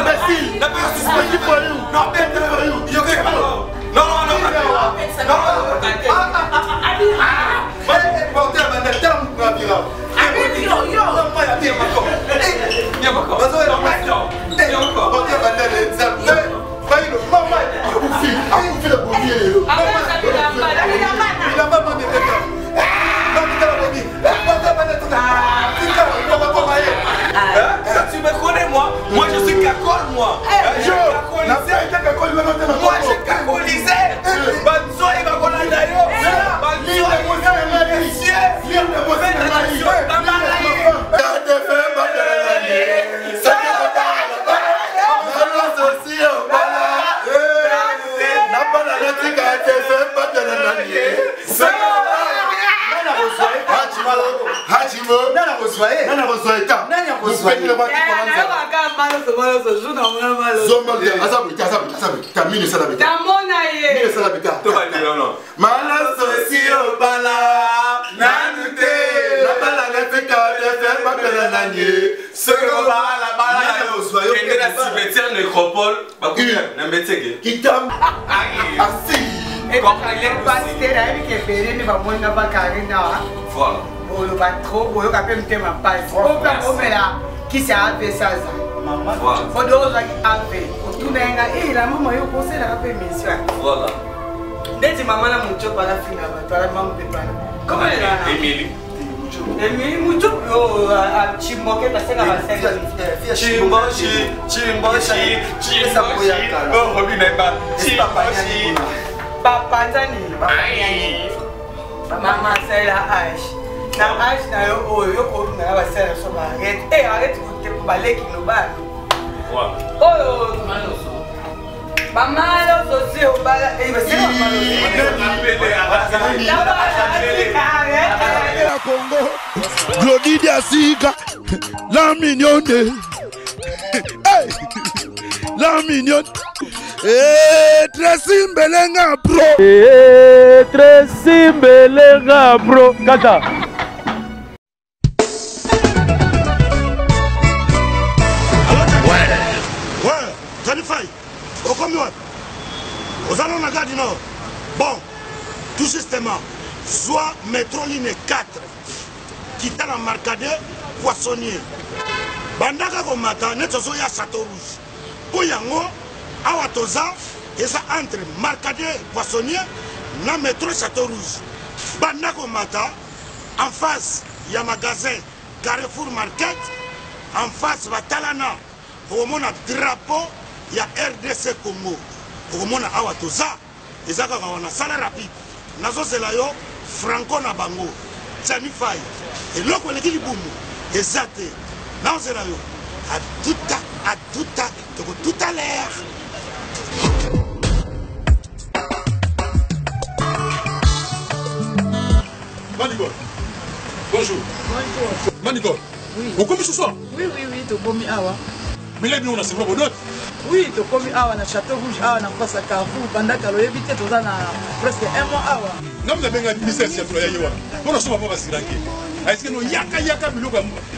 imbécile. La personne suspendue pour you. Non, mais pour you. Il y a quelque chose. Non. Tu me connais moi? Moi je suis cacole moi. Moi j'ai cacolisé. Banzo il va connaître d'ailleurs. qui s'est appelé ça. Maman, pour d'autres qui appellent, tout le monde et la maman est au conseil de la paix mission. Voilà. Dès que maman a mon job à la fin, toi la maman peut pas. Comment elle est? Émilie. Émilie, mon job à Chimboke parce qu'elle a 5 ans. Chimbochi. Oh, Robin n'est pas. Chimbochi. Papa Zani. Maman, c'est la hache. Na hache na yo ko na ba sala so ba arrête ko te balé ki no ba oh mama lo so si o ba e ba se la Congo Glody Diasika la mignonne la mignonne Tracy Mbelenga bro Tracy Mbelenga bro kata aux allons la gare du Nord. Bon, tout justement, soit métro ligne 4, qui t'a la marcade poissonnier. Bandaka comme matin, net au ya Château Rouge. Pour yango, awatoza, et ça entre marcade poissonnier, na métro Château Rouge. Bandaka comme matin, en face, il y a magasin Carrefour Market, en face, Batalana, au monde drapeau, il y a RDC Congo. Au monde awa toza ezaka wana sala rapide nazo zela yo franco na bango tani fai eloko eleki libumu ezate nazo zela yo à tout à l'heure. Manigol, bonjour. Bonjour. Manigol, oui. Vous commis ce soir? Oui, tu commis awa. Mais là, nous on a c'est vraiment d'autres. Oui, tu commis awa na Château Rouge, awa na face à Carrefour, pendant que l'on évite tout ça na presque un mois awa. Non, mais bien un business c'est toi yawa. On a souvent pas si ranké. Est-ce que nous yaka biloko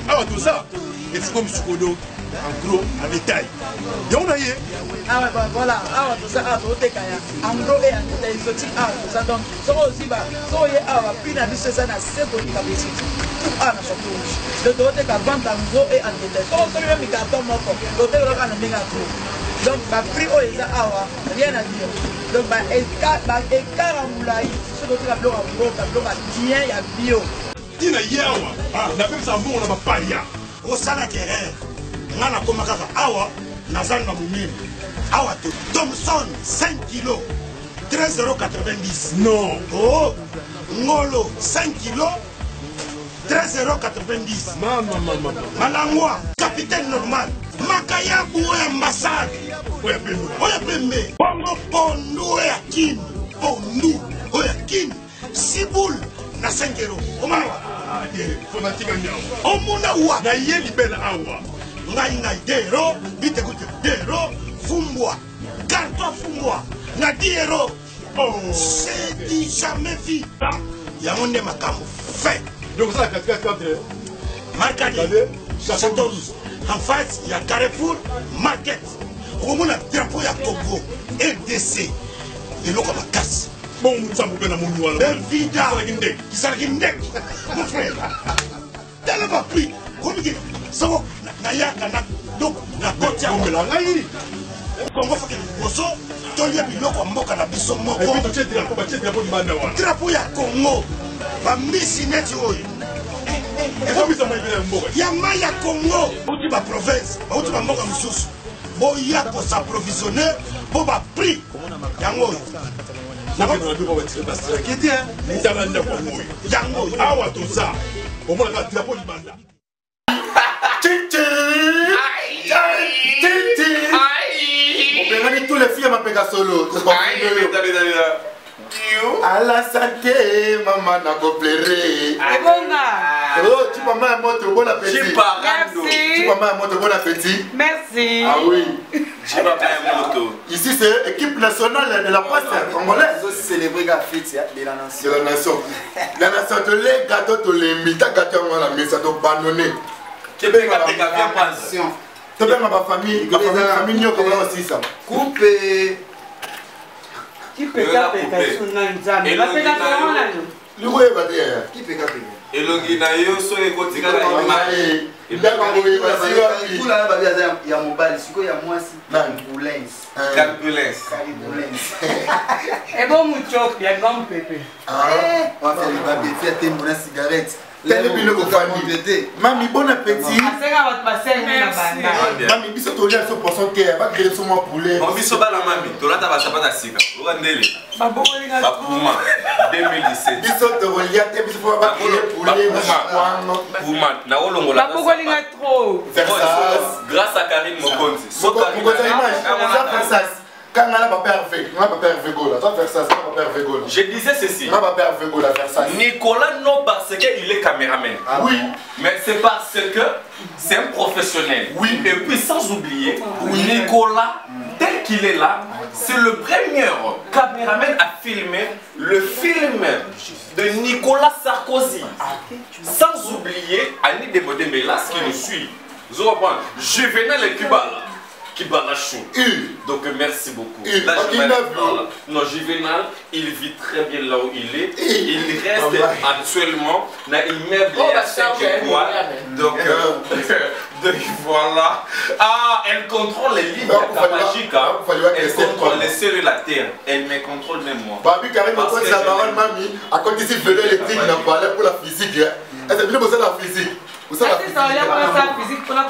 awa tout ça? Et c'est comme sukodo en gros en détail. Et on a yé. Ah ouais, voilà, awa tout ça a tout kaya. En gros et en détail exotique awa tout ça donc so aussi ba so yé awa puis na biso ça na seko ni capacité. Tout a na Château Rouge. Le doté ka vente en gros et en détail. So so même carton moko. Doté le ka na menga gros. Donc, le prix est rien à dire. Donc, écart en moulaï, ce que tu as bien, il y a bio. Il y a yawa, on appelle ça bon, on a pas ya. Au salaire terrain, on a comme awa, Nazan Namoumine, awa Thomson 5 kg, 13,90 €. Non. Oh, Ngolo 5 kg, 13,90 €. Maman. Malangwa, capitaine normal. Makaya boué ambassade. Oya pembe. Bongo pondu oya kin. Pondu oya kin. Siboul na 5 €. Omana. Fonatika nyao. Omuna wa. Na ye libela awa. Ngai 2 €. Bite koute 2 €. Fumbwa. Carton fumbwa. Na 10 €. Oh. C'est dit jamais vu. Yamonde makambo. Fait. Donc ça 4 Marcade. Château Rouge. En face, il y a Carrefour Market. Au moins, le drapeau il y a Congo. RDC. Et l'eau comme la casse. Bon, ça vous donne à mon nouveau. Vida. Qui s'en est mon frère. T'as pas pris. Comme il dit, ça va. Nayaka, donc, la côte, il y a Congo faut que boso tolia biloko mboka na biso moko. Et puis tu es drapeau du banda wana. Drapeau ya Congo. Ba misi neti oyo. Ya maya Congo. Uti ba province, uti ba mboka misusu. Boya ko s'approvisionner pour ba prix. Yango oyo. Na ba na duko wetire basi. Kiti hein. Ndala nda Congo. Yango oyo. Awa to ça. Au moins la drapeau du banda. Tous les filles m'appellent solo. À la santé, maman n'a pas pleuré. Oh, tu vas m'amener moto, bon appétit. Merci. Tu vas m'amener moto, bon appétit. Merci. Ah oui. Tu vas m'amener moto. Ici, c'est l'équipe nationale de la presse congolaise. Ils ont célébré la fête de la nation. De la nation. La nation, tu les gâteaux, tu les mitas, gâteaux, la mise, tu abandonné. Tu peux pas te faire pension. Tu peux ma famille, famille, comme là aussi ça. Coupé. Qui peut taper sur Nanzan? La pédation là. Le ouais va dire. Qui peut taper? Et l'ongi na yo so e kotika la image. Et bien quand vous voyez tout là il y a mobile, si il y a moi si ambulance. Ambulance. Et bon mucho, il y a grand pépé. Ah, on va faire le babé, faire tes bonnes cigarettes. Mami, bon appétit. Merci. Mami, biso to lia so poisson que va créer sur moi poulet. On biso bala mami, to lata ba sapata sika. Rwandele. Ba Puma 2017. Biso to lia te biso va créer poulet Puma na olongola. Ba bokolinga trop. Grâce à Karine Mokonzi. Quand on a papa Hervé, on a papa Hervé Gola. Tu vas faire ça, c'est pas papa Hervé Gola. Je disais ceci. On a papa Hervé Gola faire ça. Nicolas, non parce qu'il est caméraman. Ah oui. Mais c'est parce que c'est un professionnel. Oui. Et puis sans oublier, Nicolas, tel qu'il est là, c'est le premier caméraman à filmer le film de Nicolas Sarkozy. Sans oublier Annie Demodé-Mélas qui nous suit. Vous comprenez? Juvenal et Kubala. Qui bat la chou. Donc merci beaucoup. Là, non, Juvenal, il vit très bien là où il est. Il reste actuellement dans l'immeuble à 5 étoiles. Donc voilà. Ah, elle contrôle les lignes magiques. Elle contrôle les cellules de la terre. Elle me contrôle même moi. Babi Karim, quand c'est la parole, mamie, à côté ici, venez l'électrique, il n'a pas l'air pour la physique. Elle s'est venue pour ça la physique. Vous savez la physique. Pour la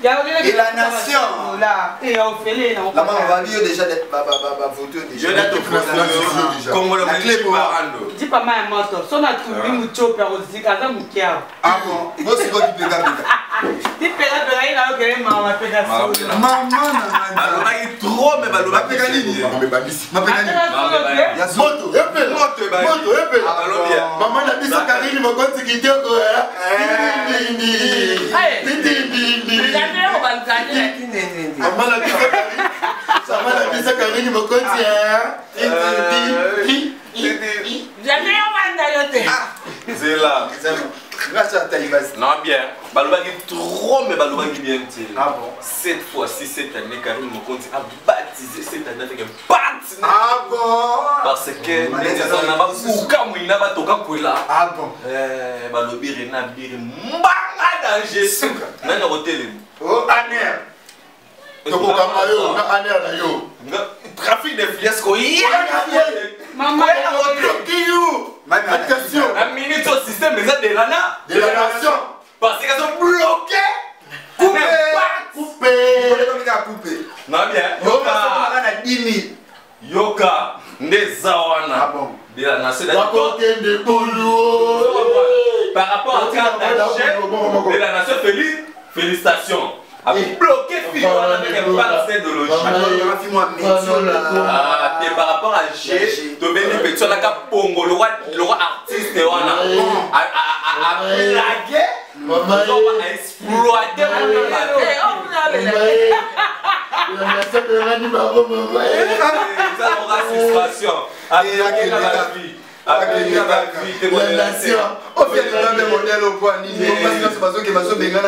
et la nation. La maman va lire déjà des photos déjà. Dis pas ma moto, son a trouvé mucho perosique à la moukia. Ah bon, moi c'est quoi qui peut gagner? Tu peux la là que maman peut gagner. Maman, Baloba est trop mais Baloba peut gagner. Moto, maman n'a dit ça Karine me compte qui dit maman n'a dit ça Karine me compte c'est là. Grâce à Taïbas. Non, bien. Baloba est trop, mais Baloba est bien. Ah bon? Cette fois-ci, cette année, Karine Mokonzi a baptisé cette année avec un partenaire. Ah bon? Parce que on a pas beaucoup, il n'a pas toqué pour là. Ah bon? Balobi Rena Biri Mbanga danger. Nana hôtel. Oh, Aner. Donc, on a Aner yo. Trafic de fiasco. Maman, attention. La minute au système de la nation. Parce qu'ils sont bloqués. Coupé. Non, bien. Yoka. Nezawana. De la nation. Par rapport à de la nation, félicitations. A bloqué avec un parcelle de logique. Par rapport à G, tu veux dire que Pongo, le roi artiste, a blagué, a exploité. frustration. Avec la vie. Avec la vie. La nation. Au fait, il y a un modèle au point. Il y a un modèle qui m'a sauvé. Il y a un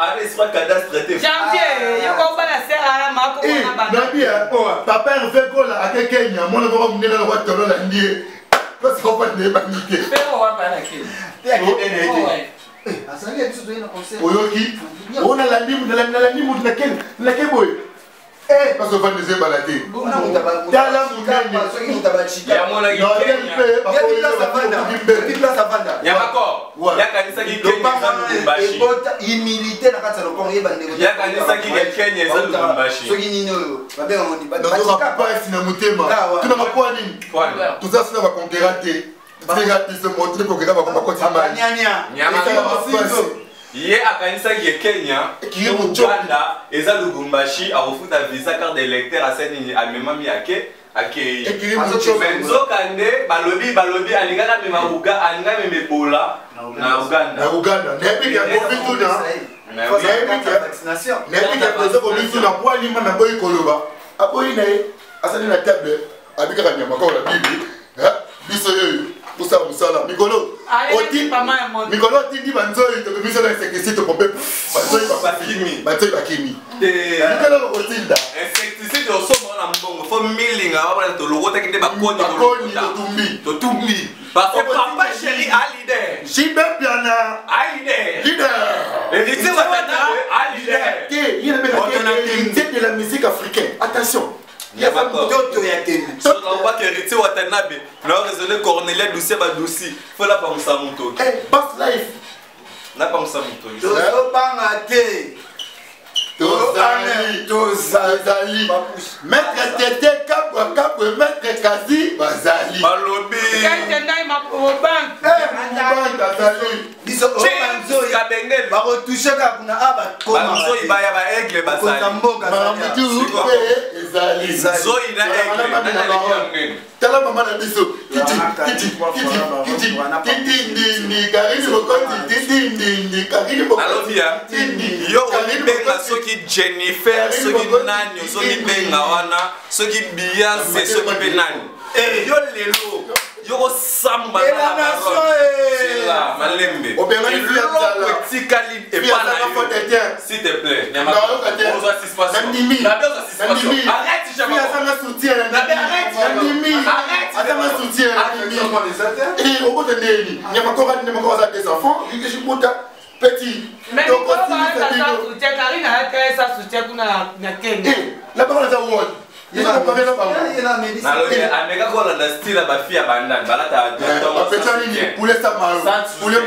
Allez, c'est pas cadastre traité. Janvier, il y a un serre à la marque. Papa fait quoi là à Kenya? Moi, je vais vous dire le roi de l'Indie. Parce qu'on va te paniquer. Oyoki, on a la ligne de laquelle boy. Parce qu'on va nous balader. Hier à Kanisa qui est Kenya, qui est Uganda, et ça Lubumbashi a refusé un visa carte d'électeur à Sénégal, à même ami à Kenya. Benzo Kande, balobi, alingana me mabuga, alingana me Ebola, na Uganda. Na Uganda, n'importe quel profit tout là. Vaccination. N'importe quel président comme ici, na poids lima na boy koloba. Aboyi na ye, asani na table, abika kanyama kwa la Bible. Biso yo. Pour ça, Moussala, Mikolo. Mikolo, tu dis, Banzo, il te met sur l'insecticide pour pomper. Banzo, il va Kimi. Insecticide, au sommet, il faut milling, il faut le Totumbi. Parce que papa chéri a l'idée. Jibé Piana. A l'idée. Leader. Héritier Watanabe a l'idée. Il y a l'héritier de la musique africaine. Attention. Il y a pas d'autres qui sur la voie que héritier Watanabe, nous avons raisonné Cornelia Doucet Badouci. Il faut la penser à mon tour. Eh, Bass Life. La penser à mon tour. Tozali. Maître Tété, Cap, Maître Kazi, Bazali. Balobi. Jennifer, ceux qui nani, ceux qui bengawana, ceux qui Beyoncé, ceux qui benani. Et yo lelo, yo samba la nation c'est là, malembe. Au Bénin, il y a petit calibre et pas là. S'il te plaît, Nyama. On doit s'y passer. Arrête, j'aime pas. Arrête ma soutien. Et au bout de l'année, il y a encore des enfants, il y a petit. Mais Karine a créé sa soutien pour la Kenya. La parole est à Wall. Il y a pas de parole. Ameka ko la style ba fille abandane balata donc petit poulet ça mal poulet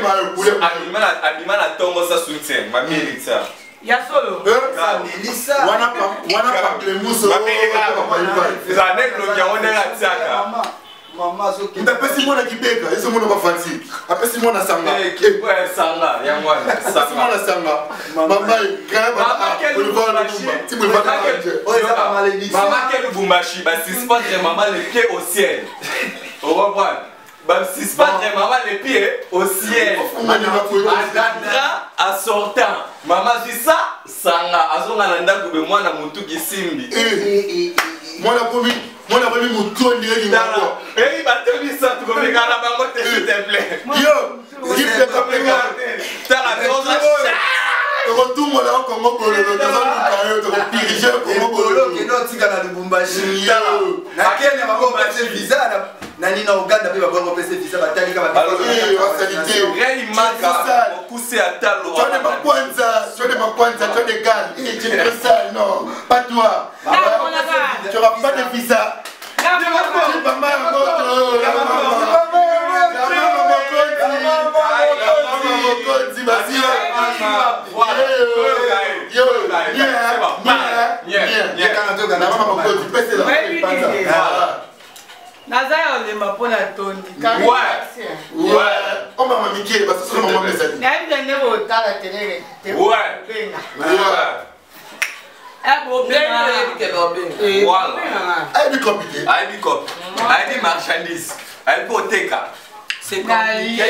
abima la tongo sa soutien ma milita ya solo Melissa wana pa Clemuso za nek lo nyango na tiaka Maman zoki. Ndapesi mwana kibeka, eso mwana bafanti. Apesi mwana sanga. Ouais, sanga, ya mwana. Apesi mwana sanga. Mama grave. Mama quel Lubumbashi. Tu me vas pas. Mama quel Lubumbashi, bah si pas maman les pieds au ciel. Au revoir. Bah si pas maman les pieds au ciel. Adadra à sortant. Maman dit ça, sanga azonga na ndako be mwana mutu kisimbi. Mwana komi Mwana bali mutondi yeli ngako. Eh bateli ça tu comme kana bango s'il te plaît. Yo, il fait comme ça. Tala cosa. Retour moi là Congo Bolo, dans un diriger Congo Bolo qui non tika na Lubumbashi. Na Kenya bako pese visa na nina Uganda pe bako pese visa batali kama Ray Maka pousser à talo. Tu es Makwanza, tu es Gal. Et tu es ça, non, pas toi. Tu n'auras pas de visa. Nazaya olema pona tondi. Ouais. On m'a mamiqué parce que c'est le moment de ça. N'avez pas de tala télé. Ouais. I marchandise. I hypothèque. C'est compliqué.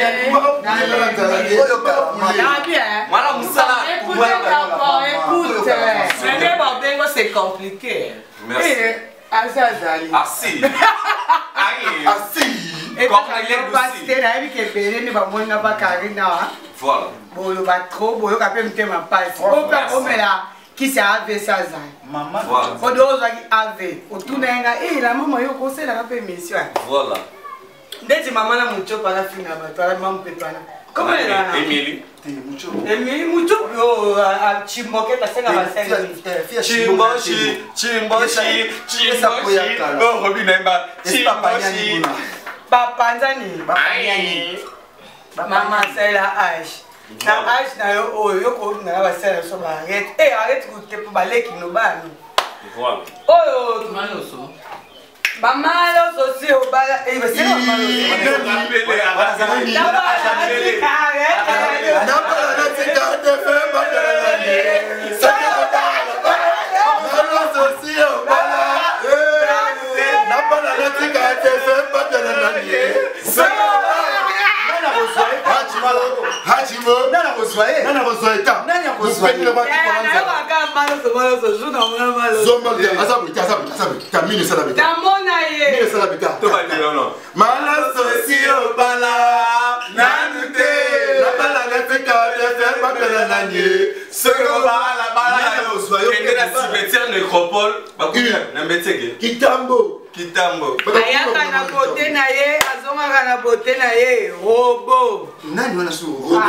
C'est compliqué. Merci. Azazali. Assis. Aïe. Assis. Et pasteur na yebi ke belé ne ba mona ba karina. Voilà. Bolo ba trop bolo ka pe mtema passe. O pa omela qui s'est ave ça za. Maman. Voilà. O do za ki ave. O tunenga la maman yo ko se la ka pe mission. Voilà. Ndeti maman na mucho para fina ba para mam pepana. Comment elle a Émilie. Émilie mucho yo a chimoke ta senga ba senga. Chimboshi. Oh, Robinamba. Chimboshi. Papa nzani. Maman c'est la âge. Na âge na yo ko na ba sela so ba arrête. Arrête ko te ba leki no ba no. Voilà. Oh, maloso. Maman lo aussi au bas et c'est maman Kitambo. Ayaka na beauté na ye, azonga na beauté na ye, robo. Nani wana su robo?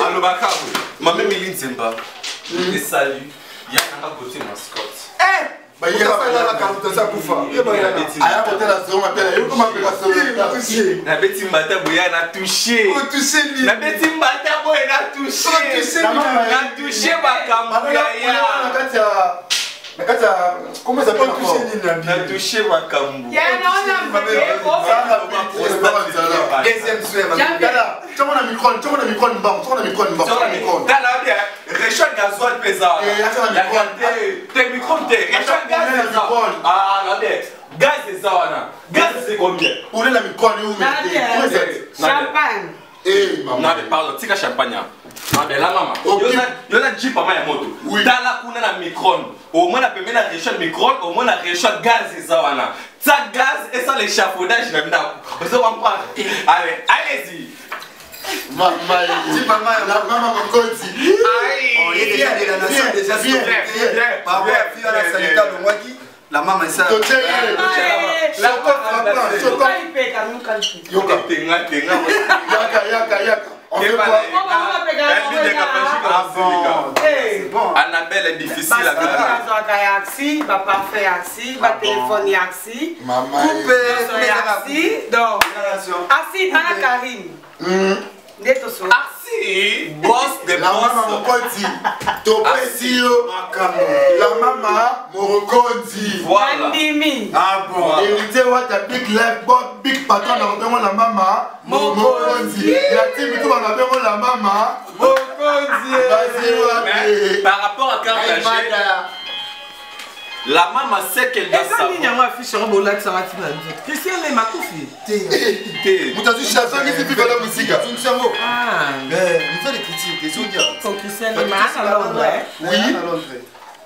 Allo bakabu. Maman Méline Zemba. Et salut. Yana beauté mascotte. Bah il y a la carte ça pour faire. Aya côté la zone appelle yo comment appeler ça touché. Na beti mbata boya na touché. O touché li. Na beti mbata boya na touché. Na touché bakambu ya. Comment ça peut toucher na touché bakambu. Ya na Deuxième souhait. Tu as un micro, tu as un micro, Dala bien, Richard Gasoil pesa. La gardé, tes micros t'es Richard Gasoil. Ah, la bien. Gaz c'est ça wana. Gaz c'est combien? Où est la micro où champagne. Eh maman. Non mais pardon, tika champagne. Ah ben la maman. Yo na jeep pa ya moto. Dala kuna na micro. Au moins na pembe na Richard micro, au moins na Richard gaz c'est ça wana. Ça gaz et ça l'échafaudage na mda. Vous comprendre? Allez, allez-y. Maman, la maman me conti. Aïe. On est déjà de la nation déjà sauvé. Par rapport à Fiona Salita Longwaki, la maman est ça. La on fait quoi? Annabelle est difficile à faire. Papa fait axi, ma téléphone est axi. Maman. Donc, axi, Anna Karine. Assis, boss de la maman Mokondi, Topesio, la maman Morokondi. Voilà. Ah bon. Héritier what a big life, big patron dans la maman Mokondi. La team tout va dans la maman Mokondi. Vas-y. Par rapport à Cartagena, la maman sait qu'elle doit savoir. Est-ce qu'il y a un fiche en boulac ça va t'y Christian est ma couffe. Vous avez chanson qui fait vivre la musique. Ah. Mais il fait des critiques, des audios. Pour Christian est ma à Londres. Oui.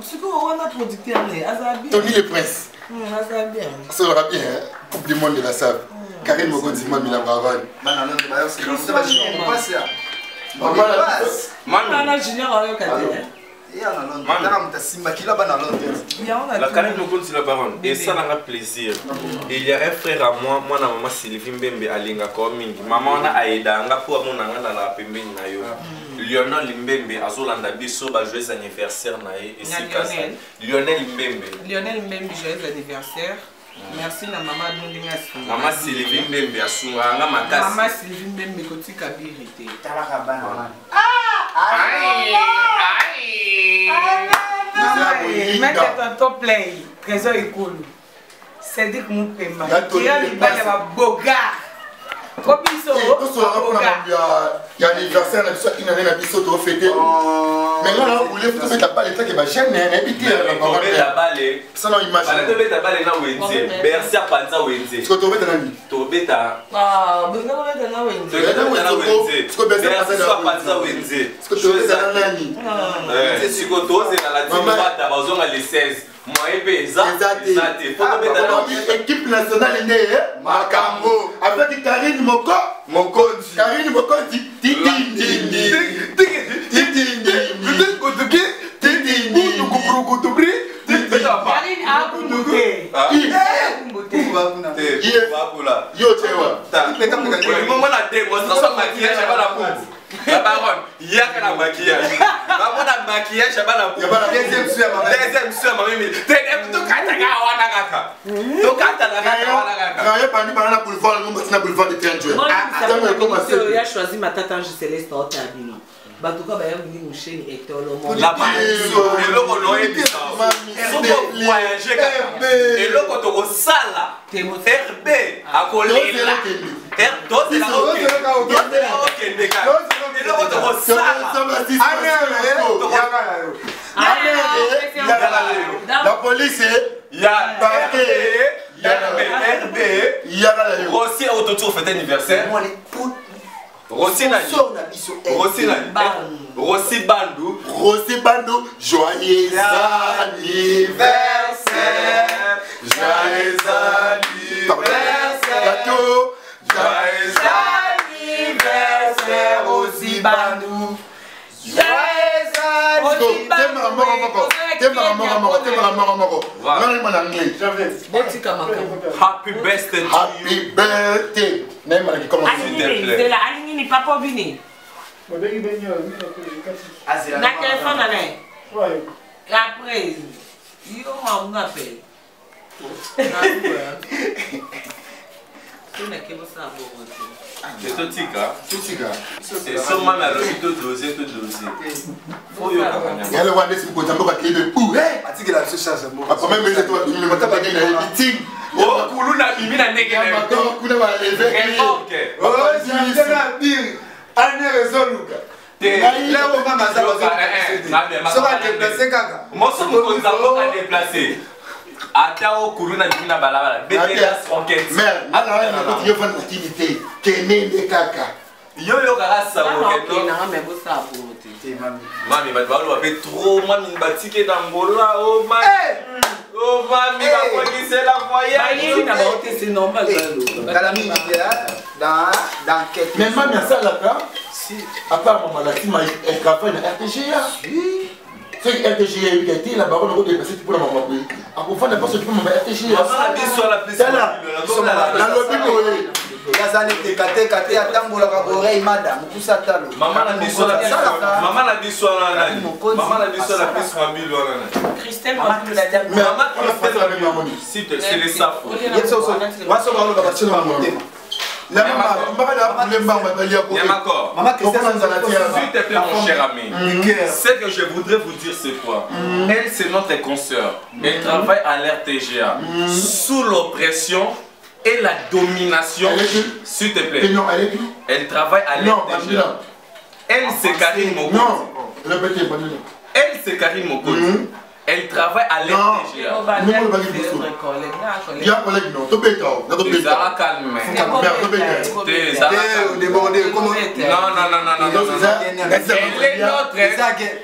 C'est quoi on a producteur Azabi. Tony le Prince. Azabi. Ça va bien. Coupe du monde de la sable. Karine Mokondi m'a mis la bravade. Maman c'est pas on passe là. Maman junior en local. La Karine Mokondi la baronne. Et ça n'a plaisir. Il y a un frère à moi, moi na maman Sylvie Mbembe alinga komingi. Maman na aida anga pour mon anga la pembeni na yo. Lionel Mbembe azolanda biso ba joyeux anniversaire na ye et c'est ça. Lionel Mbembe. Lionel Mbembe joyeux anniversaire. Merci na maman Ndinga Sunga. Maman Sylvie Mbembe asunga anga makasi. Maman Sylvie Mbembe koti kabirité. Talaka bana. Aïe. Mec est top play. Trésor école. C'est dit que mon père m'a dit que boga. Kobiso. Il y a l'anniversaire qui n'a rien à biso de fêter. Maintenant là, vous voulez faire ta balle et que ma chaîne est habitée à la parole. La balle. Ça non imagine. Tu veux ta balle là Wenze. Bercia Panza Wenze. Ce que tu veux dans Tu veux ta. Ah, vous n'avez pas Wenze. Tu veux ta Wenze. Ce que Bercia Panza Wenze. Ce que tu veux dans nani. C'est ce que tu veux dans la team bata bazonga les 16. Moi, équipe nationale est Makambo. Avec Karine Mokonzi. Karine Mokonzi. La baronne, il y a qu'à la maquillage. Maman a maquillage, deuxième soeur, ma mère. Il a choisi ma tata Ange Céleste au Tabini. Batuka baya muni musheni Hector Lomo. La et le colon est bizarre. Et le coton au sala. RB à coller là. D'autres c'est la roque. D'autres c'est la roque des gars. Et le coton au sala. La police est. Il y a RB. Rossi autotour fait anniversaire. Rossi Bandou, joyeux anniversaire, joyeux anniversaire, Rossi Bandou, Happy birthday to you. Happy birthday. Aline papa vini. Na téléphone là. Après, yo on appelle. C'est tout tika. C'est seulement la logique de doser. Faut y avoir. Il y a le roi de Simon Tambo qui est de pou. Attique la sociale. Après même les étoiles, il ne va pas gagner les meetings. Oh, Koulouna Mimi na négé. Atao Kuruna Dina Balabala, BTS Rocket. Merde, maintenant, il y a une activité. Kéné de caca. Yo Garasa Rocket. Mami, va faire trop. Mami, va tiquer dans Gola. Oh, mami. Oh, mami, va c'est la voyage. C'est normal. Dans quel. Mais mami, ça là, à part maman, la team, elle travaille dans RTGA. C'est RTGA, il a été la baronne de déplacer pour la maman. À pour faire des personnes qui peuvent me RTGA. Maman a dit sur la plus. C'est là. Dans le bureau. Maman a dit sur la plus. Maman a dit sur la plus mobile. Christelle, maman Christelle, c'est les sapos. La maman, s'il te plaît, mon cher ami, ce que je voudrais vous dire, c'est quoi? Elle, c'est notre consoeur. Elle travaille à l'RTGA sous l'oppression et la domination. S'il te plaît. Elle travaille à l'RTGA. Elle, c'est Karine Mokonzi. Elle, c'est Karine Mokonzi. Elle travaille à l'RTGA. Il y a un collègue, non. Calme. Non.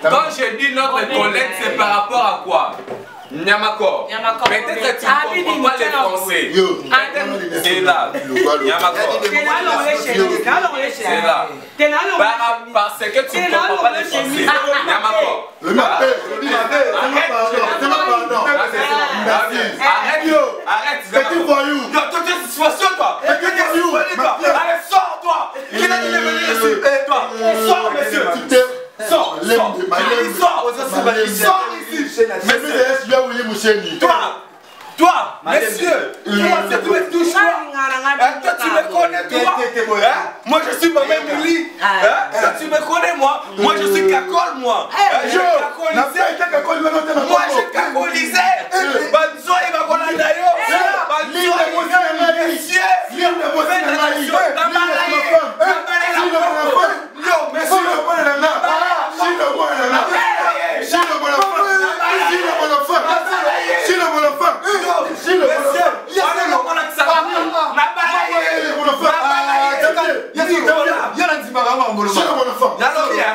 Quand je dis notre collègue, c'est par rapport à quoi? Nyamako. Peut-être que tu ne comprends pas les Français. C'est là. Nyamako. C'est là. Parce que tu ne comprends pas les Français. Nyamako. Arrête. Petit voyou. Toi. Allez, sors, toi. Qui a dit de venir ici? Toi. Sors, monsieur. Sors ici. Toi, monsieur, tu me touches, toi, tu me connais, toi. Moi, je suis pas même lit. Tu me connais, moi je suis cacole, moi. Je cacolisé. Banzo, il va connaître d'ailleurs.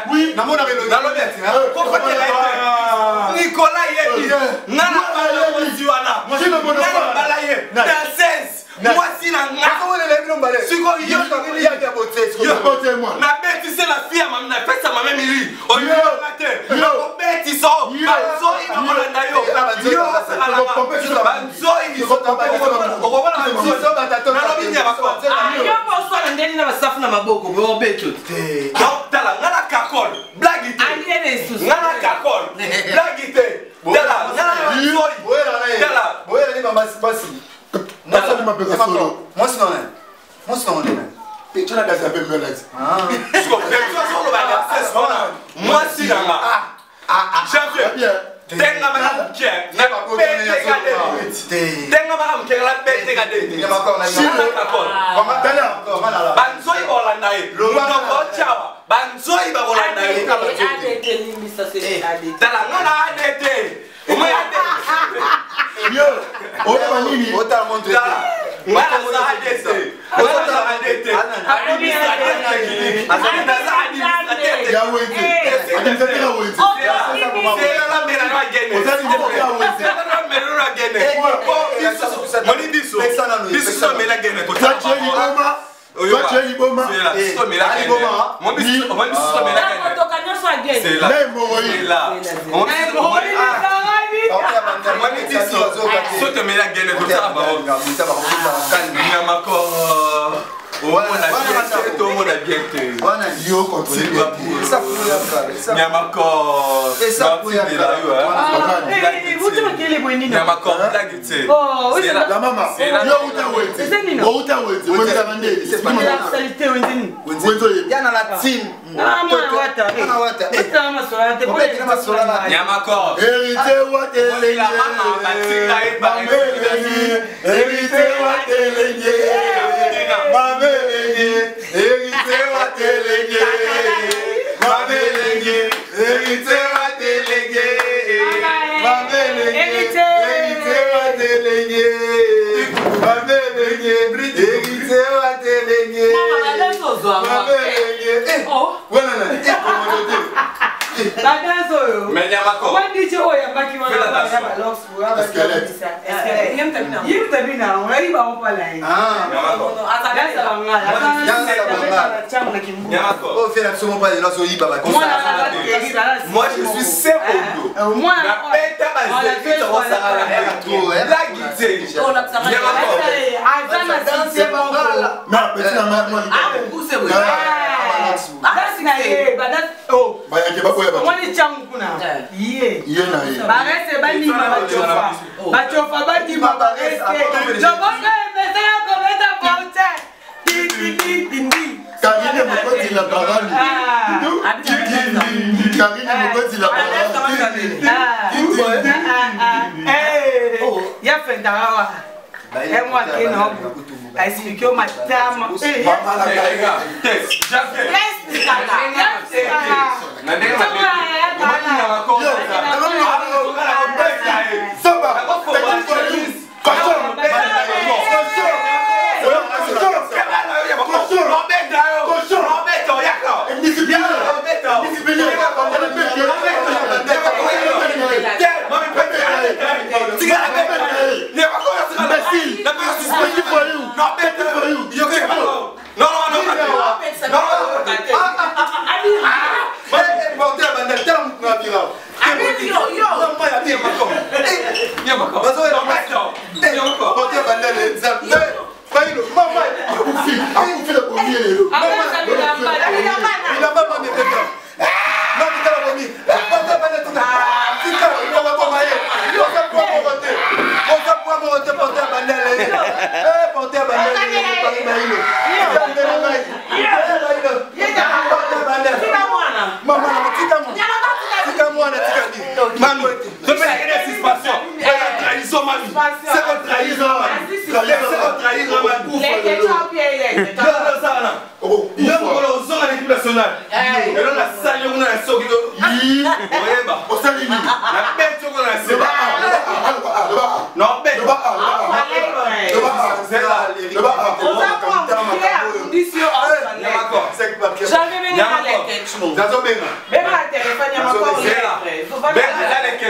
Oui, Na beti c'est la fille à ma na fait ça ma même lui. On y va matin. On beti so. Banzo il va molanda yo. Yo c'est la banzo il faut taper. On va voir banzo so batato. Na lobi nya bako. Yo pour ça ndeni na basafu na maboko bo beto. Donc tala ngana kakol. Blague ite. Ngana kakol. Blague ite. Tala ngana yo. Tala. Boya ni mama basi. Moi ça m'a pas solo. Moi c'est non. Moi c'est non. Tu n'as pas fait mieux là. Ah. Moi si nanga. Champion. Tenga mama mkia. Na pete gade. Tenga mama mkia la pete gade. Ya makao na kakol. Mama tala. Banzoi bolanda e. Lono kochawa. Banzoi ba bolanda e. Adete limbisa c'est adete. Tala ngana adete. Moi adete. Yo, on va nini? Ota montre. Ngana za adete. Ngana za adete. Adete adete. Adete za adete. Ya wente. Adete ya wente. C'est la mera na gene. Moni biso. Biso mera gene ko. Tu es liboma. C'est là. Mon biso mera gene. C'est là. C'est là. Sote mera gene ko ça ba. On a bien été. Yo contre Ça pour Nyamako. Et ça pour Nyamako blague tu. Oh, oui, la maman. Yo uta wente. C'est nini? Uta wente. Wente la bande. C'est pas la saleté wendini. Wente. yana la team. Ah moi wata. Yana wata. Wata masola te. Wata masola. Nyamako. Hérité wate La maman batinga et ba. Hérité wate lenye. Mame lenye. Hérité wate lenye. Mame lenye. Hérité wate lenye. Mame lenye. Hérité wate lenye. Mame lenye. Hérité wate lenye. Mame lenye. Voilà là. Mais Nyamako. Oh, fais absolument pas de l'os au Iba. Moi je suis seul au dos. Moi, Karine Mokoti la parole. Karine Mokoti la parole. Ya fendarawa. Moi qui non. Expliquer au matin.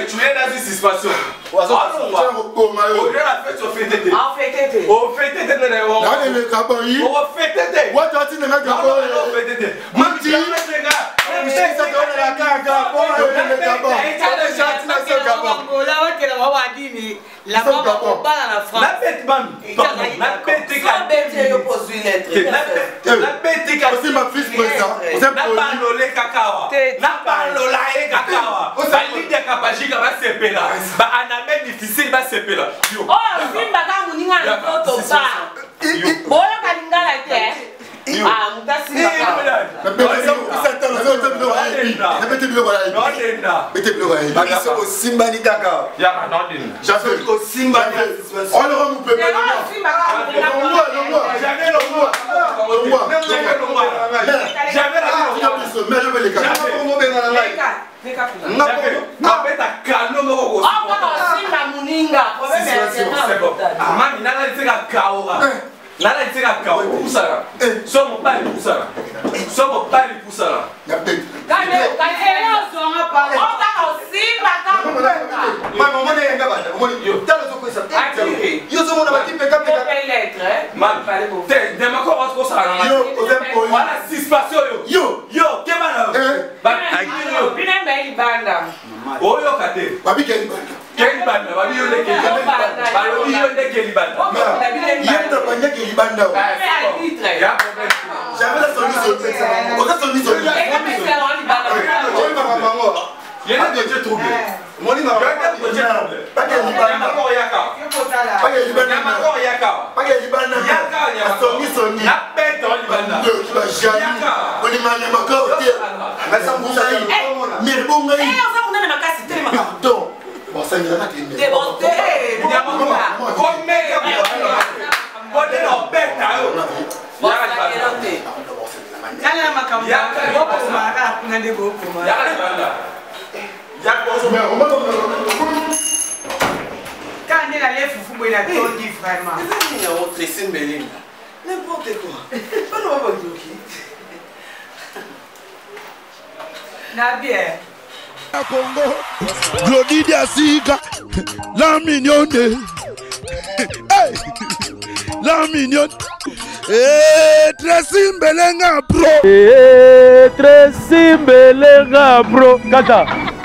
que tu es dans une suspension. On a fait sur FTT. En FTT. Au FTT, n'importe quoi. Pas de maman Nabie. Congo, Glodidia Sika, la mignonne. Hey, la mignonne. Tracy Mbelenga bro. Tracy Mbelenga bro. Kata.